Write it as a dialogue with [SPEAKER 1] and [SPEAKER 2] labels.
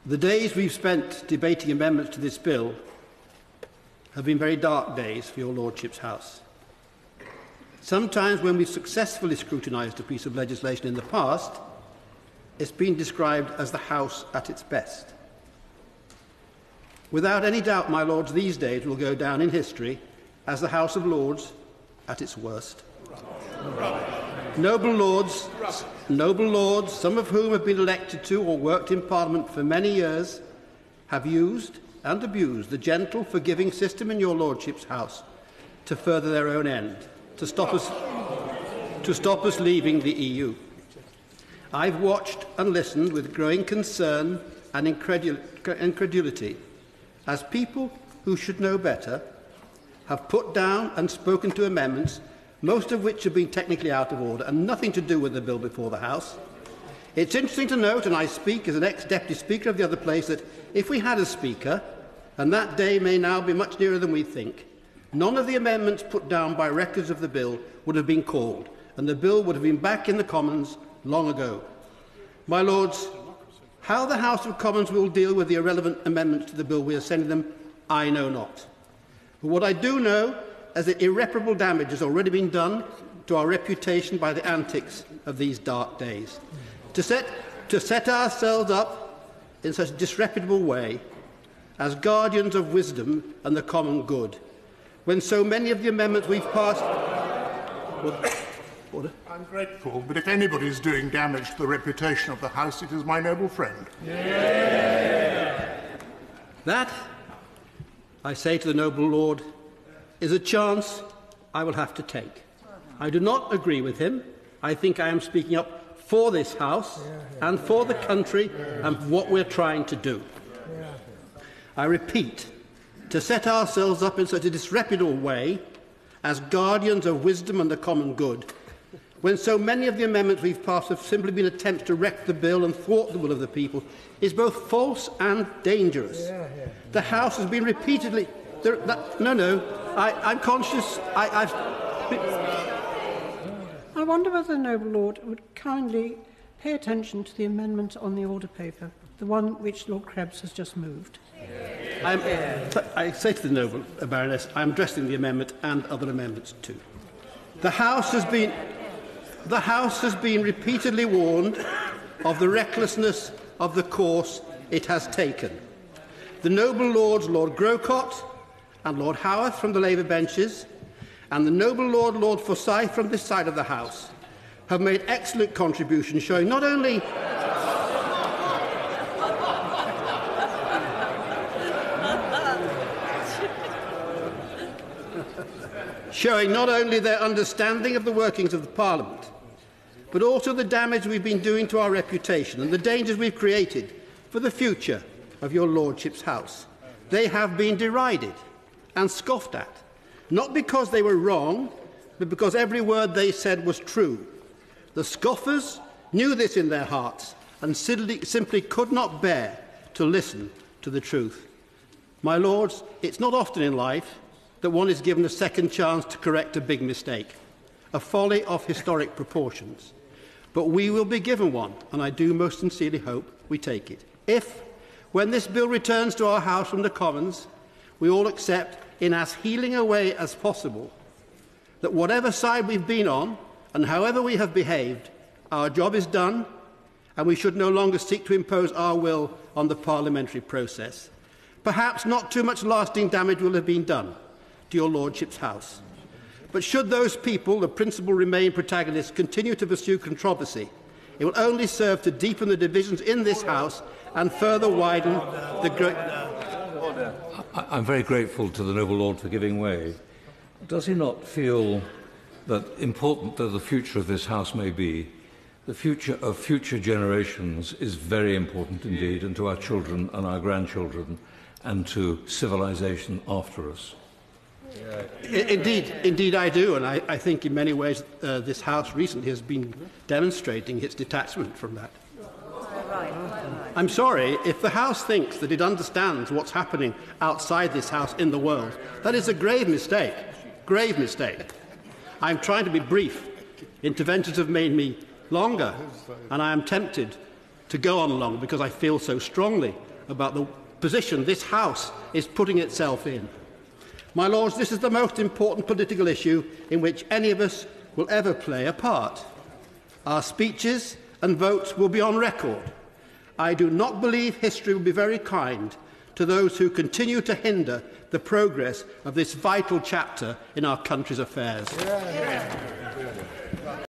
[SPEAKER 1] The days we've spent debating amendments to this bill have been very dark days for your Lordship's House. Sometimes when we've successfully scrutinised a piece of legislation in the past, it's been described as the House at its best. Without any doubt, my Lords, these days will go down in history as the House of Lords at its worst. Noble Lords, some of whom have been elected to or worked in Parliament for many years, have used and abused the gentle, forgiving system in your Lordship's House to further their own end, to stop us leaving the EU. I've watched and listened with growing concern and incredulity as people who should know better have put down and spoken to amendments, most of which have been technically out of order and nothing to do with the bill before the House. It's interesting to note, and I speak as an ex-Deputy Speaker of the other place, that if we had a Speaker, and that day may now be much nearer than we think, none of the amendments put down by records of the bill would have been called, and the bill would have been back in the Commons long ago. My Lords, how the House of Commons will deal with the irrelevant amendments to the bill we are sending them, I know not. But what I do know is that irreparable damage has already been done to our reputation by the antics of these dark days. To set ourselves up in such a disreputable way as guardians of wisdom and the common good, when so many of the amendments we've passed... Order.
[SPEAKER 2] I'm grateful, but if anybody is doing damage to the reputation of the House, it is my noble friend.
[SPEAKER 1] Yeah. That, I say to the noble Lord, is a chance I will have to take. I do not agree with him. I think I am speaking up for this House and for the country and what we're trying to do. I repeat, to set ourselves up in such a disreputable way as guardians of wisdom and the common good, when so many of the amendments we've passed have simply been attempts to wreck the bill and thwart the will of the people, is both false and dangerous. The House has been repeatedly... I'm conscious...
[SPEAKER 3] I wonder whether the noble Lord would kindly pay attention to the amendment on the order paper, the one which Lord Krebs has just moved.
[SPEAKER 1] I say to the noble Baroness, I am addressing the amendment and other amendments too. The House has been repeatedly warned of the recklessness of the course it has taken. The noble Lords, Lord Grocott and Lord Howarth from the Labour benches, and the noble Lord Forsyth from this side of the House, have made excellent contributions showing not only their understanding of the workings of the Parliament, but also the damage we've been doing to our reputation and the dangers we've created for the future of your Lordship's House. They have been derided and scoffed at, not because they were wrong, but because every word they said was true. The scoffers knew this in their hearts and simply could not bear to listen to the truth. My Lords, it's not often in life that one is given a second chance to correct a big mistake, a folly of historic proportions. But we will be given one, and I do most sincerely hope we take it. If, when this bill returns to our House from the Commons, we all accept in as healing a way as possible that whatever side we've been on and however we have behaved, our job is done, and we should no longer seek to impose our will on the parliamentary process. Perhaps not too much lasting damage will have been done to your Lordship's House. But should those people, the principal Remain protagonists, continue to pursue controversy, it will only serve to deepen the divisions in this House and further widen the...
[SPEAKER 4] I'm very grateful to the noble Lord for giving way. Does he not feel that, important though the future of this House may be, the future of future generations is very important indeed, and to our children and our grandchildren, and to civilization after us?
[SPEAKER 1] Indeed I do, and I think in many ways this House recently has been demonstrating its detachment from that. I'm sorry, if the House thinks that it understands what's happening outside this House in the world, that is a grave mistake. Grave mistake. I'm trying to be brief. Interventions have made me longer, and I am tempted to go on long because I feel so strongly about the position this House is putting itself in. My Lords, this is the most important political issue in which any of us will ever play a part. Our speeches and votes will be on record. I do not believe history will be very kind to those who continue to hinder the progress of this vital chapter in our country's affairs.